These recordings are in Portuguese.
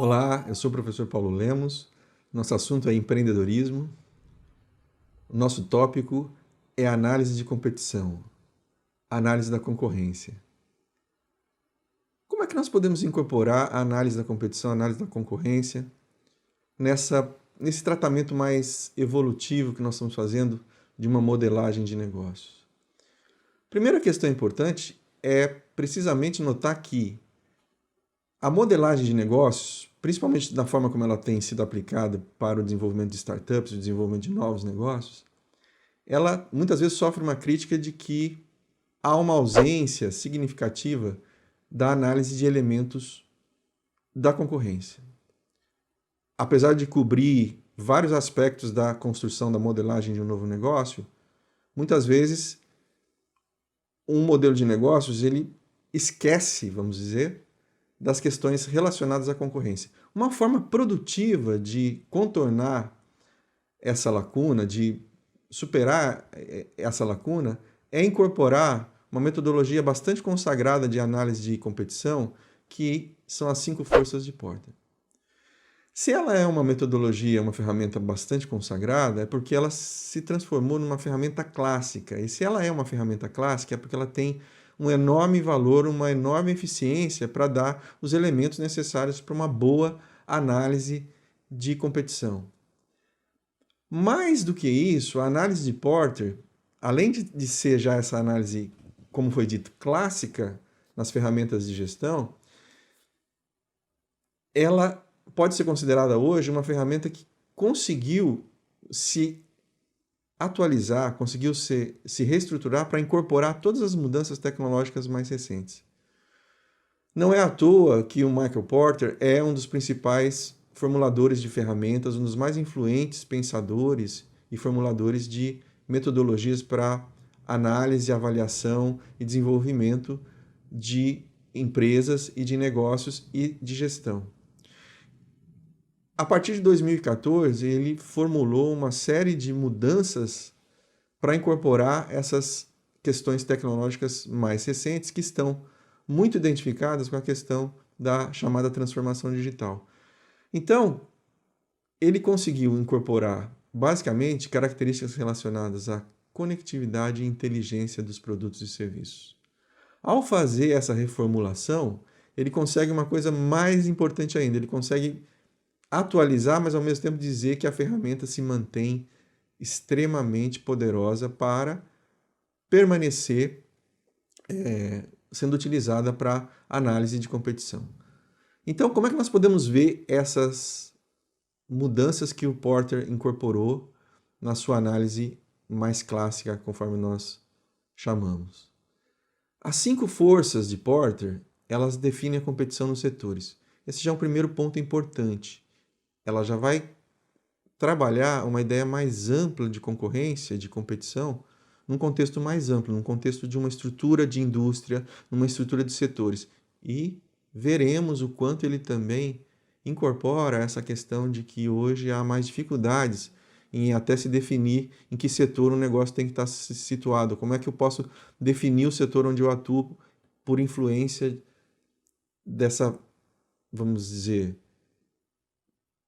Olá, eu sou o professor Paulo Lemos. Nosso assunto é empreendedorismo. O nosso tópico é análise de competição, análise da concorrência. Como é que nós podemos incorporar a análise da competição, a análise da concorrência nesse tratamento mais evolutivo que nós estamos fazendo de uma modelagem de negócios? Primeira questão importante é precisamente notar que a modelagem de negócios, principalmente da forma como ela tem sido aplicada para o desenvolvimento de startups, o desenvolvimento de novos negócios, ela muitas vezes sofre uma crítica de que há uma ausência significativa da análise de elementos da concorrência. Apesar de cobrir vários aspectos da construção da modelagem de um novo negócio, muitas vezes um modelo de negócios ele esquece, vamos dizer, das questões relacionadas à concorrência. Uma forma produtiva de contornar essa lacuna, de superar essa lacuna, é incorporar uma metodologia bastante consagrada de análise de competição, que são as 5 forças de Porter. Se ela é uma metodologia, uma ferramenta bastante consagrada, é porque ela se transformou numa ferramenta clássica. E se ela é uma ferramenta clássica, é porque ela tem um enorme valor, uma enorme eficiência para dar os elementos necessários para uma boa análise de competição. Mais do que isso, a análise de Porter, além de ser já essa análise, como foi dito, clássica nas ferramentas de gestão, ela pode ser considerada hoje uma ferramenta que conseguiu se atualizar, conseguiu se reestruturar para incorporar todas as mudanças tecnológicas mais recentes. Não é à toa que o Michael Porter é um dos principais formuladores de ferramentas, um dos mais influentes pensadores e formuladores de metodologias para análise, avaliação e desenvolvimento de empresas e de negócios e de gestão. A partir de 2014, ele formulou uma série de mudanças para incorporar essas questões tecnológicas mais recentes que estão muito identificadas com a questão da chamada transformação digital. Então, ele conseguiu incorporar, basicamente, características relacionadas à conectividade e inteligência dos produtos e serviços. Ao fazer essa reformulação, ele consegue uma coisa mais importante ainda, ele consegue atualizar, mas ao mesmo tempo dizer que a ferramenta se mantém extremamente poderosa para permanecer sendo utilizada para análise de competição. Então, como é que nós podemos ver essas mudanças que o Porter incorporou na sua análise mais clássica, conforme nós chamamos? As 5 forças de Porter, elas definem a competição nos setores. Esse já é um primeiro ponto importante. Ela já vai trabalhar uma ideia mais ampla de concorrência, de competição, num contexto mais amplo, num contexto de uma estrutura de indústria, numa estrutura de setores. E veremos o quanto ele também incorpora essa questão de que hoje há mais dificuldades em até se definir em que setor o negócio tem que estar situado. Como é que eu posso definir o setor onde eu atuo por influência dessa, vamos dizer,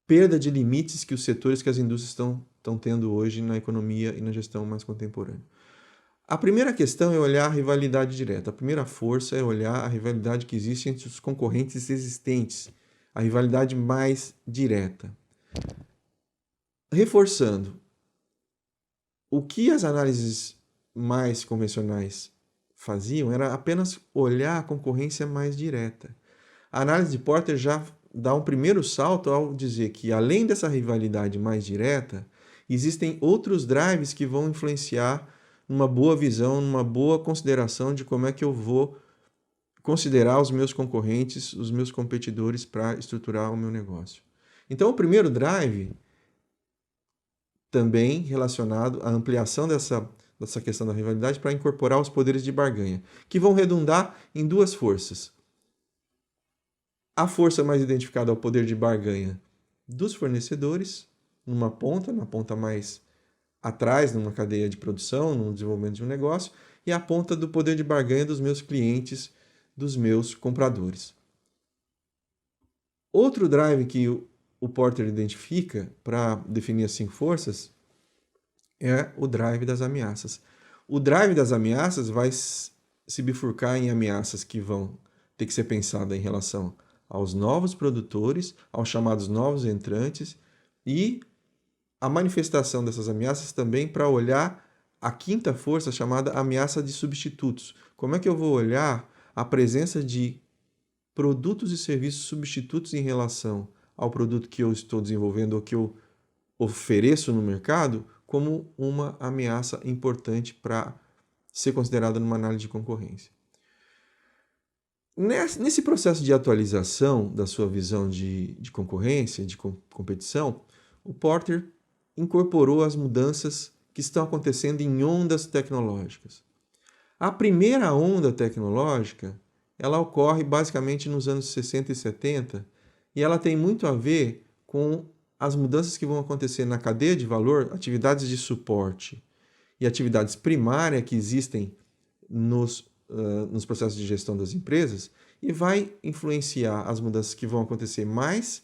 perda de limites que os setores, que as indústrias estão tendo hoje na economia e na gestão mais contemporânea. A primeira questão é olhar a rivalidade direta. A primeira força é olhar a rivalidade que existe entre os concorrentes existentes, a rivalidade mais direta. Reforçando, o que as análises mais convencionais faziam era apenas olhar a concorrência mais direta. A análise de Porter já dá um primeiro salto ao dizer que, além dessa rivalidade mais direta, existem outros drives que vão influenciar numa boa visão, numa boa consideração de como é que eu vou considerar os meus concorrentes, os meus competidores para estruturar o meu negócio. Então, o primeiro drive, também relacionado à ampliação dessa questão da rivalidade para incorporar os poderes de barganha, que vão redundar em 2 forças. A força mais identificada é o poder de barganha dos fornecedores, na ponta mais atrás, numa cadeia de produção, no desenvolvimento de um negócio, e a ponta do poder de barganha dos meus clientes, dos meus compradores. Outro drive que o Porter identifica para definir as 5 forças é o drive das ameaças. O drive das ameaças vai se bifurcar em ameaças que vão ter que ser pensadas em relação aos novos produtores, aos chamados novos entrantes e a manifestação dessas ameaças também para olhar a quinta força chamada ameaça de substitutos. Como é que eu vou olhar a presença de produtos e serviços substitutos em relação ao produto que eu estou desenvolvendo ou que eu ofereço no mercado como uma ameaça importante para ser considerada numa análise de concorrência. Nesse processo de atualização da sua visão de concorrência, de competição, o Porter incorporou as mudanças que estão acontecendo em ondas tecnológicas. A primeira onda tecnológica, ela ocorre basicamente nos anos 60 e 70 e ela tem muito a ver com as mudanças que vão acontecer na cadeia de valor, atividades de suporte e atividades primárias que existem nos processos de gestão das empresas e vai influenciar as mudanças que vão acontecer mais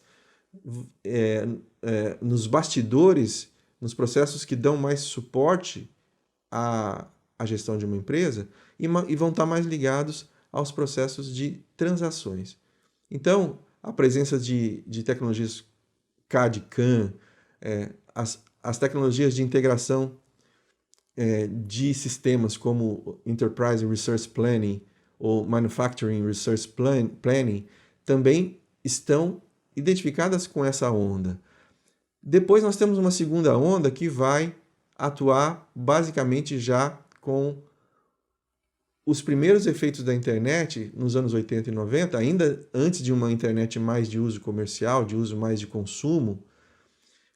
nos bastidores, nos processos que dão mais suporte à gestão de uma empresa e vão estar mais ligados aos processos de transações. Então, a presença de tecnologias CAD, CAM, as tecnologias de integração de sistemas como Enterprise Resource Planning ou Manufacturing Resource Planning também estão identificadas com essa onda. Depois nós temos uma segunda onda que vai atuar basicamente já com os primeiros efeitos da internet nos anos 80 e 90, ainda antes de uma internet mais de uso comercial, de uso mais de consumo,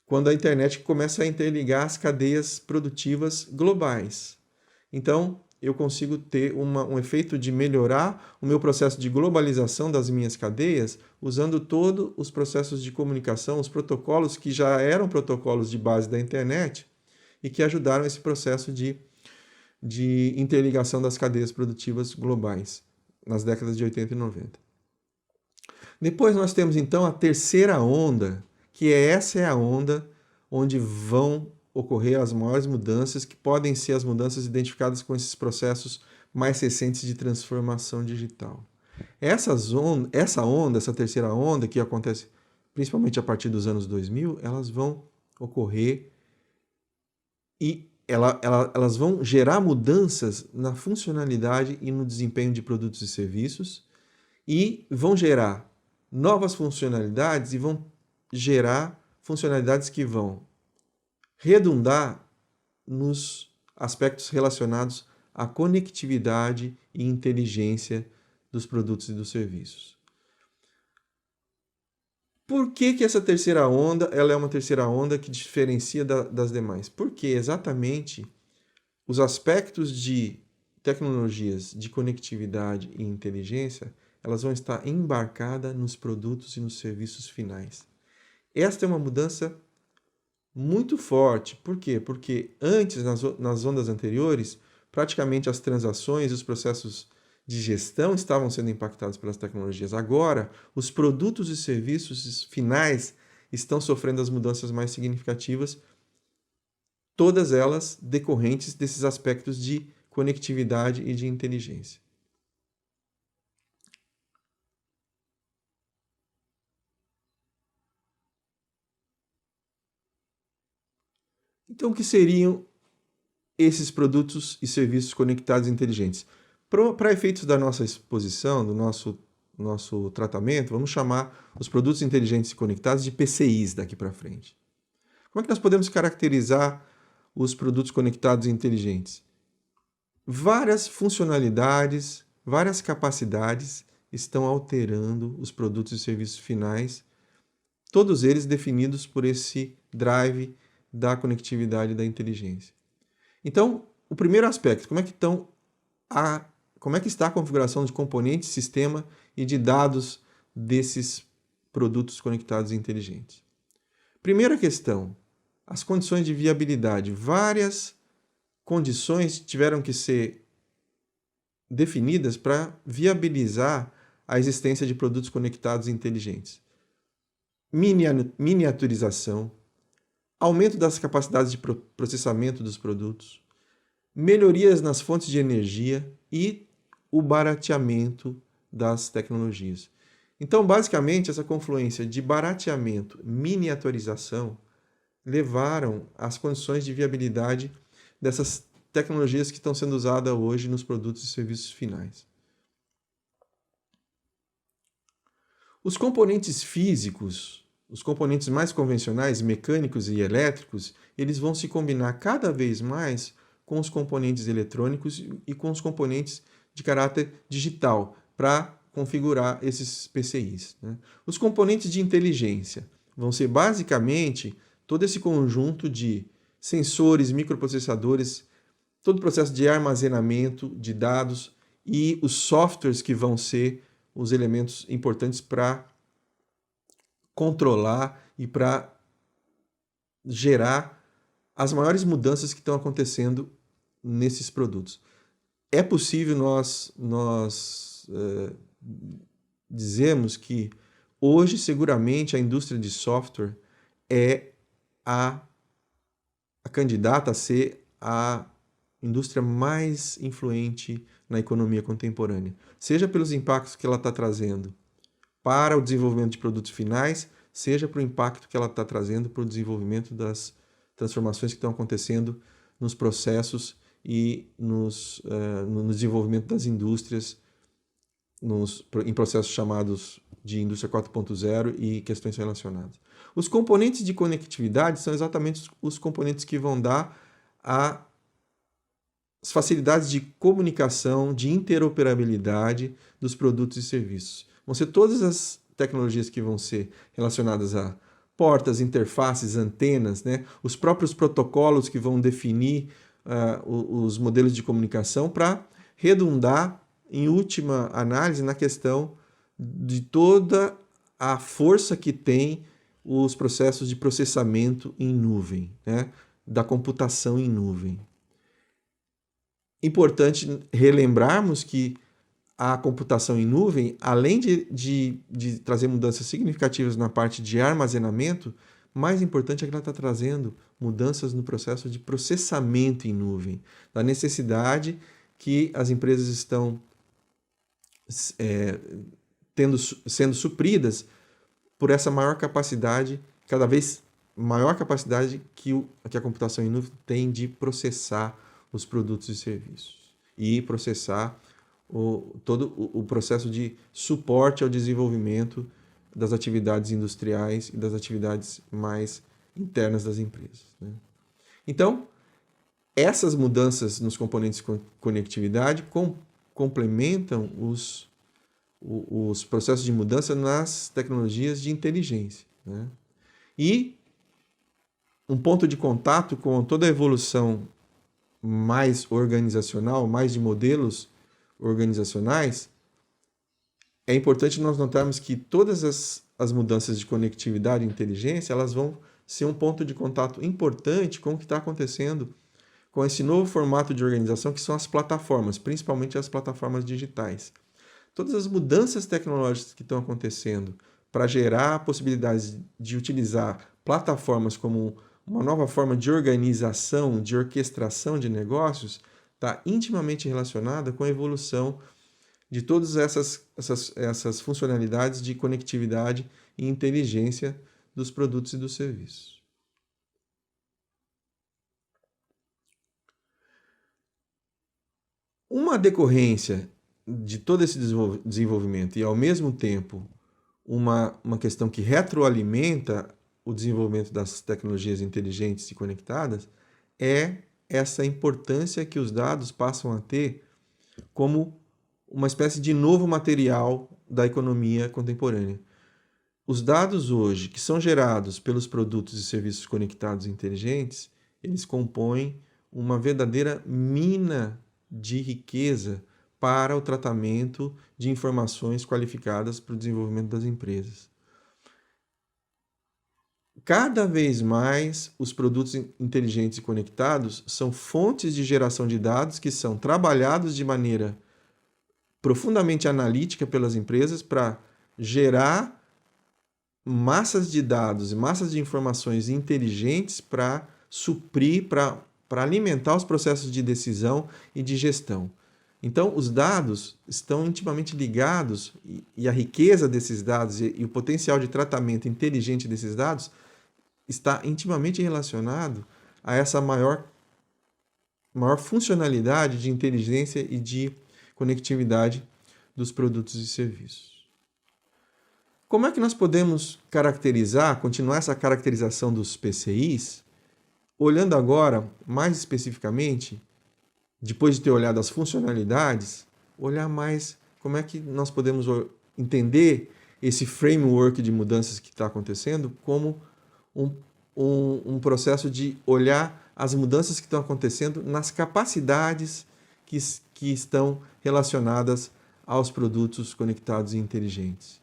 quando a internet começa a interligar as cadeias produtivas globais. Então, eu consigo ter um efeito de melhorar o meu processo de globalização das minhas cadeias, usando todos os processos de comunicação, os protocolos que já eram protocolos de base da internet e que ajudaram esse processo de interligação das cadeias produtivas globais nas décadas de 80 e 90. Depois nós temos então a terceira onda, que essa é a onda onde vão ocorrer as maiores mudanças, que podem ser as mudanças identificadas com esses processos mais recentes de transformação digital. Essa terceira onda, que acontece principalmente a partir dos anos 2000, elas vão ocorrer e elas vão gerar mudanças na funcionalidade e no desempenho de produtos e serviços e vão gerar novas funcionalidades e vão gerar funcionalidades que vão redundar nos aspectos relacionados à conectividade e inteligência dos produtos e dos serviços. Por que essa terceira onda ela é uma terceira onda que diferencia das demais? Porque exatamente os aspectos de tecnologias de conectividade e inteligência elas vão estar embarcadas nos produtos e nos serviços finais. Esta é uma mudança muito forte. Por quê? Porque antes, nas ondas anteriores, praticamente as transações e os processos de gestão estavam sendo impactados pelas tecnologias. Agora, os produtos e serviços finais estão sofrendo as mudanças mais significativas, todas elas decorrentes desses aspectos de conectividade e de inteligência. Então, o que seriam esses produtos e serviços conectados e inteligentes? Para efeitos da nossa exposição, do nosso tratamento, vamos chamar os produtos inteligentes e conectados de PCIs daqui para frente. Como é que nós podemos caracterizar os produtos conectados e inteligentes? Várias funcionalidades, várias capacidades estão alterando os produtos e serviços finais, todos eles definidos por esse drive da conectividade e da inteligência. Então, o primeiro aspecto, como é que está a configuração de componentes, sistema e de dados desses produtos conectados e inteligentes? Primeira questão, as condições de viabilidade. Várias condições tiveram que ser definidas para viabilizar a existência de produtos conectados e inteligentes. miniaturização, aumento das capacidades de processamento dos produtos, melhorias nas fontes de energia e o barateamento das tecnologias. Então, basicamente, essa confluência de barateamento e miniaturização levaram às condições de viabilidade dessas tecnologias que estão sendo usadas hoje nos produtos e serviços finais. Os componentes físicos, os componentes mais convencionais, mecânicos e elétricos, eles vão se combinar cada vez mais com os componentes eletrônicos e com os componentes de caráter digital para configurar esses PCIs, né? Os componentes de inteligência vão ser basicamente todo esse conjunto de sensores, microprocessadores, todo o processo de armazenamento de dados e os softwares que vão ser os elementos importantes para controlar e para gerar as maiores mudanças que estão acontecendo nesses produtos. É possível nós dizermos que hoje, seguramente, a indústria de software é a candidata a ser a indústria mais influente na economia contemporânea, seja pelos impactos que ela está trazendo para o desenvolvimento de produtos finais, seja para o impacto que ela está trazendo para o desenvolvimento das transformações que estão acontecendo nos processos e no desenvolvimento das indústrias, em processos chamados de indústria 4.0 e questões relacionadas. Os componentes de conectividade são exatamente os componentes que vão dar as facilidades de comunicação, de interoperabilidade dos produtos e serviços. Vão ser todas as tecnologias que vão ser relacionadas a portas, interfaces, antenas, né? Os próprios protocolos que vão definir os modelos de comunicação para redundar, em última análise, na questão de toda a força que tem os processos de processamento em nuvem, né? Da computação em nuvem. Importante relembrarmos que a computação em nuvem, além de trazer mudanças significativas na parte de armazenamento, mais importante é que ela está trazendo mudanças no processo de processamento em nuvem, da necessidade que as empresas estão sendo supridas por essa maior capacidade, cada vez maior capacidade que a computação em nuvem tem de processar os produtos e serviços e processar todo o processo de suporte ao desenvolvimento das atividades industriais e das atividades mais internas das empresas, né? Então, essas mudanças nos componentes de conectividade complementam os processos de mudança nas tecnologias de inteligência, né? E um ponto de contato com toda a evolução mais organizacional, mais de modelos organizacionais, é importante nós notarmos que todas as mudanças de conectividade e inteligência, elas vão ser um ponto de contato importante com o que está acontecendo com esse novo formato de organização, que são as plataformas, principalmente as plataformas digitais. Todas as mudanças tecnológicas que estão acontecendo para gerar possibilidades de utilizar plataformas como uma nova forma de organização, de orquestração de negócios, está intimamente relacionada com a evolução de todas essas funcionalidades de conectividade e inteligência dos produtos e dos serviços. Uma decorrência de todo esse desenvolvimento e, ao mesmo tempo, uma questão que retroalimenta o desenvolvimento das tecnologias inteligentes e conectadas é essa importância que os dados passam a ter como uma espécie de novo material da economia contemporânea. Os dados hoje, que são gerados pelos produtos e serviços conectados e inteligentes, eles compõem uma verdadeira mina de riqueza para o tratamento de informações qualificadas para o desenvolvimento das empresas. Cada vez mais, os produtos inteligentes e conectados são fontes de geração de dados que são trabalhados de maneira profundamente analítica pelas empresas para gerar massas de dados e massas de informações inteligentes para suprir, para alimentar os processos de decisão e de gestão. Então, os dados estão intimamente ligados e a riqueza desses dados e o potencial de tratamento inteligente desses dados está intimamente relacionado a essa maior funcionalidade de inteligência e de conectividade dos produtos e serviços. Como é que nós podemos continuar essa caracterização dos PCIs, olhando agora, mais especificamente, depois de ter olhado as funcionalidades, olhar mais como é que nós podemos entender esse framework de mudanças que está acontecendo como um processo de olhar as mudanças que estão acontecendo nas capacidades que estão relacionadas aos produtos conectados e inteligentes.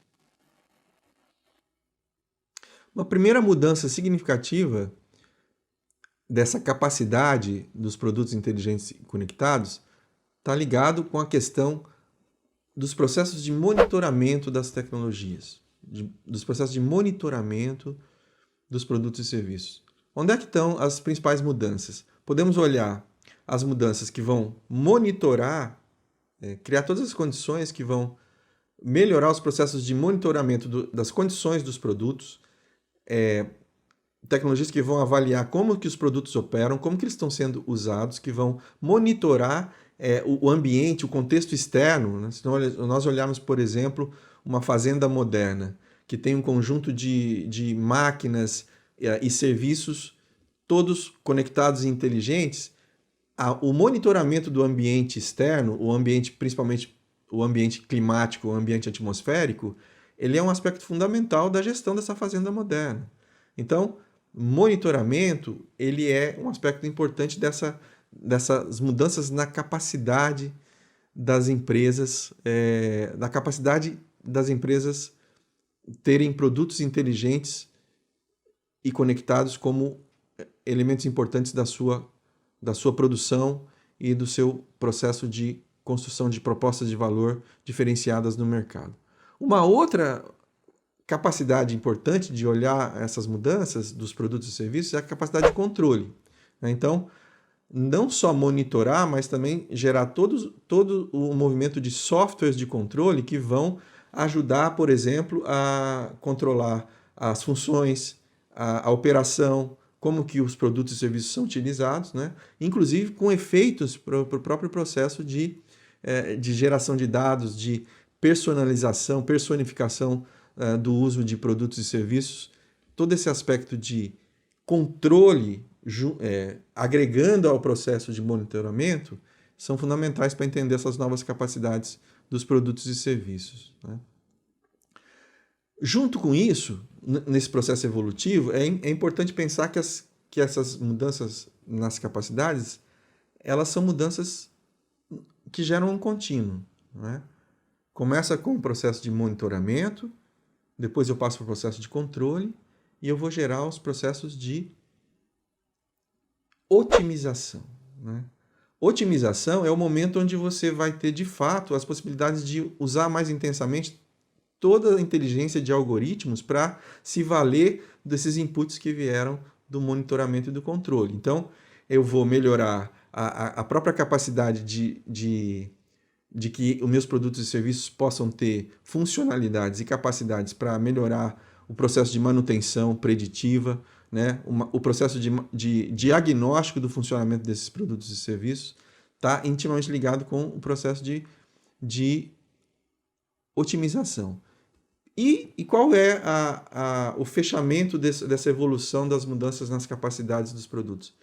Uma primeira mudança significativa dessa capacidade dos produtos inteligentes e conectados está ligado com a questão dos processos de monitoramento das tecnologias, dos processos de monitoramento dos produtos e serviços. Onde é que estão as principais mudanças? Podemos olhar as mudanças que vão monitorar, criar todas as condições que vão melhorar os processos de monitoramento das condições dos produtos, tecnologias que vão avaliar como que os produtos operam, como que eles estão sendo usados, que vão monitorar o ambiente, o contexto externo, né? Se nós olharmos, por exemplo, uma fazenda moderna, que tem um conjunto de máquinas e serviços, todos conectados e inteligentes, o monitoramento do ambiente externo, o ambiente, principalmente o ambiente climático, o ambiente atmosférico, ele é um aspecto fundamental da gestão dessa fazenda moderna. Então, monitoramento, ele é um aspecto importante dessas mudanças na capacidade das empresas, terem produtos inteligentes e conectados como elementos importantes da sua produção e do seu processo de construção de propostas de valor diferenciadas no mercado. Uma outra capacidade importante de olhar essas mudanças dos produtos e serviços é a capacidade de controle. Então, não só monitorar, mas também gerar todo o movimento de softwares de controle que vão ajudar, por exemplo, a controlar as funções, a operação, como que os produtos e serviços são utilizados, né? Inclusive com efeitos para o próprio processo de geração de dados, de personificação do uso de produtos e serviços. Todo esse aspecto de controle, agregando ao processo de monitoramento, são fundamentais para entender essas novas capacidades dos produtos e serviços, né? Junto com isso, nesse processo evolutivo, é importante pensar que essas mudanças nas capacidades, elas são mudanças que geram um contínuo, né? Começa com o processo de monitoramento, depois eu passo para o processo de controle e eu vou gerar os processos de otimização, né? Otimização é o momento onde você vai ter, de fato, as possibilidades de usar mais intensamente toda a inteligência de algoritmos para se valer desses inputs que vieram do monitoramento e do controle. Então, eu vou melhorar a própria capacidade de que os meus produtos e serviços possam ter funcionalidades e capacidades para melhorar o processo de manutenção preditiva, né? O processo de diagnóstico do funcionamento desses produtos e serviços está intimamente ligado com o processo de otimização. E qual é o fechamento dessa evolução das mudanças nas capacidades dos produtos?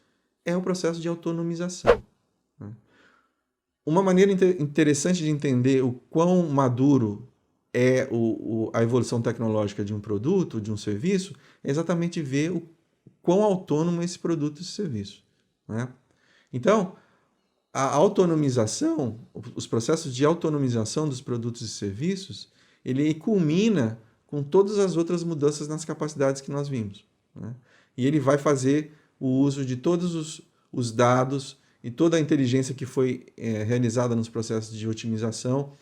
É o processo de autonomização, né? Uma maneira interessante de entender o quão maduro é a evolução tecnológica de um produto, de um serviço, é exatamente ver o quão autônomo é esse produto e esse serviço, né? Então, a autonomização, os processos de autonomização dos produtos e serviços, ele culmina com todas as outras mudanças nas capacidades que nós vimos, né? E ele vai fazer o uso de todos os dados e toda a inteligência que foi realizada nos processos de otimização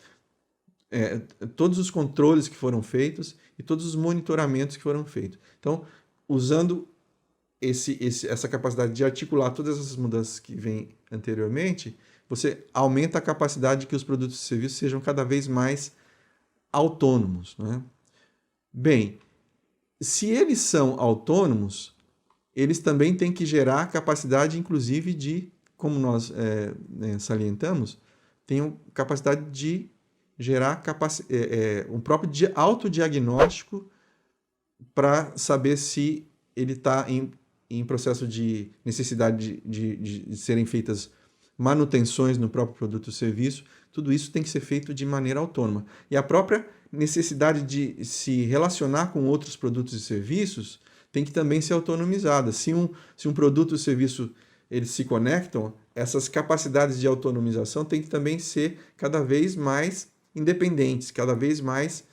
é, todos os controles que foram feitos e todos os monitoramentos que foram feitos. Então, usando essa capacidade de articular todas essas mudanças que vêm anteriormente, você aumenta a capacidade de que os produtos e serviços sejam cada vez mais autônomos, né? Bem, se eles são autônomos, eles também têm que gerar capacidade, inclusive, de, como nós salientamos, tem capacidade de gerar um próprio autodiagnóstico para saber se ele está em processo de necessidade de serem feitas manutenções no próprio produto ou serviço. Tudo isso tem que ser feito de maneira autônoma. E a própria necessidade de se relacionar com outros produtos e serviços tem que também ser autonomizada. Se um produto ou serviço eles se conectam, essas capacidades de autonomização têm que também ser cada vez mais independentes, cada vez mais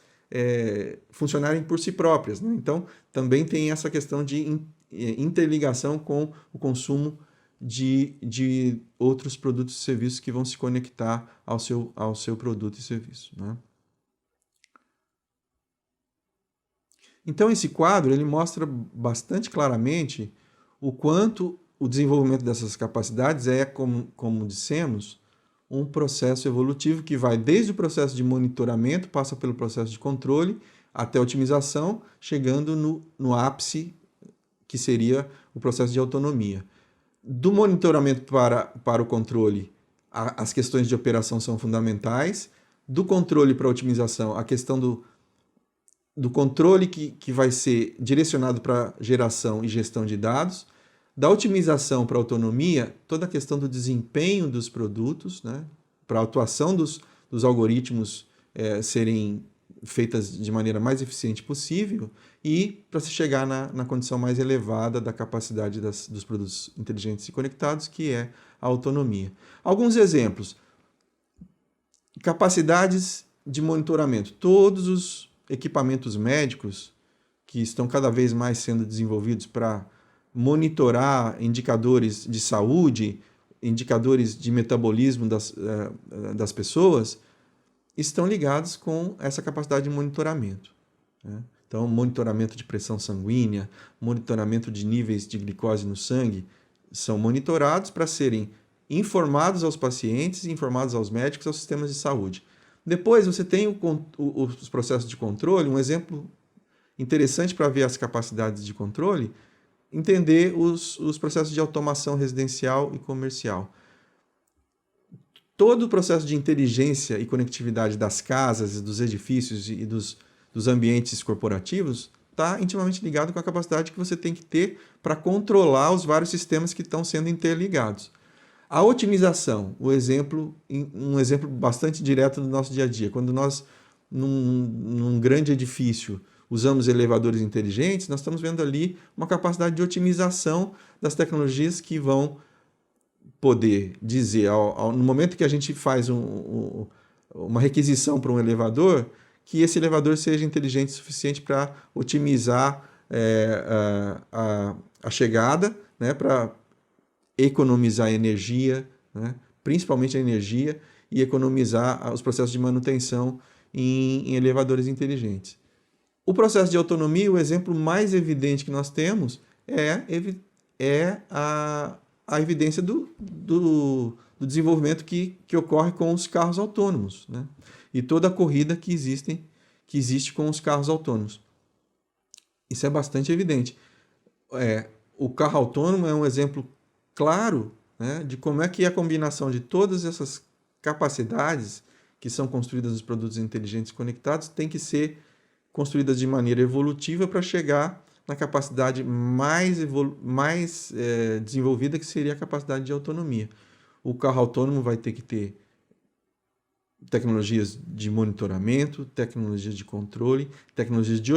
funcionarem por si próprias, né? Então, também tem essa questão de interligação com o consumo de outros produtos e serviços que vão se conectar ao seu produto e serviço, né? Então, esse quadro ele mostra bastante claramente o quanto o desenvolvimento dessas capacidades é, como dissemos, um processo evolutivo que vai desde o processo de monitoramento, passa pelo processo de controle, até a otimização, chegando no ápice, que seria o processo de autonomia. Do monitoramento para o controle, as questões de operação são fundamentais. Do controle para a otimização, a questão do controle que vai ser direcionado para geração e gestão de dados. Da otimização para a autonomia, toda a questão do desempenho dos produtos, né, para a atuação dos algoritmos serem feitas de maneira mais eficiente possível e para se chegar na condição mais elevada da capacidade dos produtos inteligentes e conectados, que é a autonomia. Alguns exemplos. Capacidades de monitoramento. Todos os equipamentos médicos que estão cada vez mais sendo desenvolvidos para monitorar indicadores de saúde, indicadores de metabolismo das pessoas, estão ligados com essa capacidade de monitoramento, né? Então, monitoramento de pressão sanguínea, monitoramento de níveis de glicose no sangue, são monitorados para serem informados aos pacientes, informados aos médicos, aos sistemas de saúde. Depois, você tem os processos de controle. Um exemplo interessante para ver as capacidades de controle, entender os processos de automação residencial e comercial. Todo o processo de inteligência e conectividade das casas, dos edifícios e dos ambientes corporativos está intimamente ligado com a capacidade que você tem que ter para controlar os vários sistemas que estão sendo interligados. A otimização, um exemplo bastante direto do nosso dia a dia. Quando nós, num grande edifício, usamos elevadores inteligentes, nós estamos vendo ali uma capacidade de otimização das tecnologias que vão poder dizer, no momento que a gente faz uma requisição para um elevador, que esse elevador seja inteligente o suficiente para otimizar a chegada, né, para economizar energia, né, principalmente a energia, e economizar os processos de manutenção em elevadores inteligentes. O processo de autonomia, o exemplo mais evidente que nós temos é a evidência do desenvolvimento que ocorre com os carros autônomos, né? E toda a corrida que existe com os carros autônomos. Isso é bastante evidente. O carro autônomo é um exemplo claro, né, de como é que a combinação de todas essas capacidades que são construídas nos produtos inteligentes conectados tem que ser construídas de maneira evolutiva para chegar na capacidade mais desenvolvida, que seria a capacidade de autonomia. O carro autônomo vai ter que ter tecnologias de monitoramento, tecnologias de controle, tecnologias de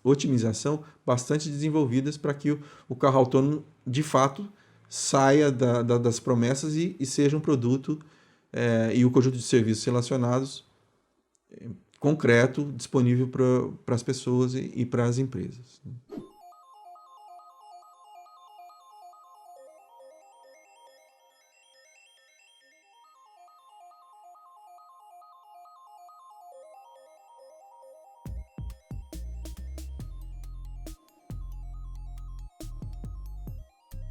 otimização bastante desenvolvidas para que o carro autônomo, de fato, saia das promessas e seja um produto e o conjunto de serviços relacionados concreto, disponível para as pessoas e para as empresas.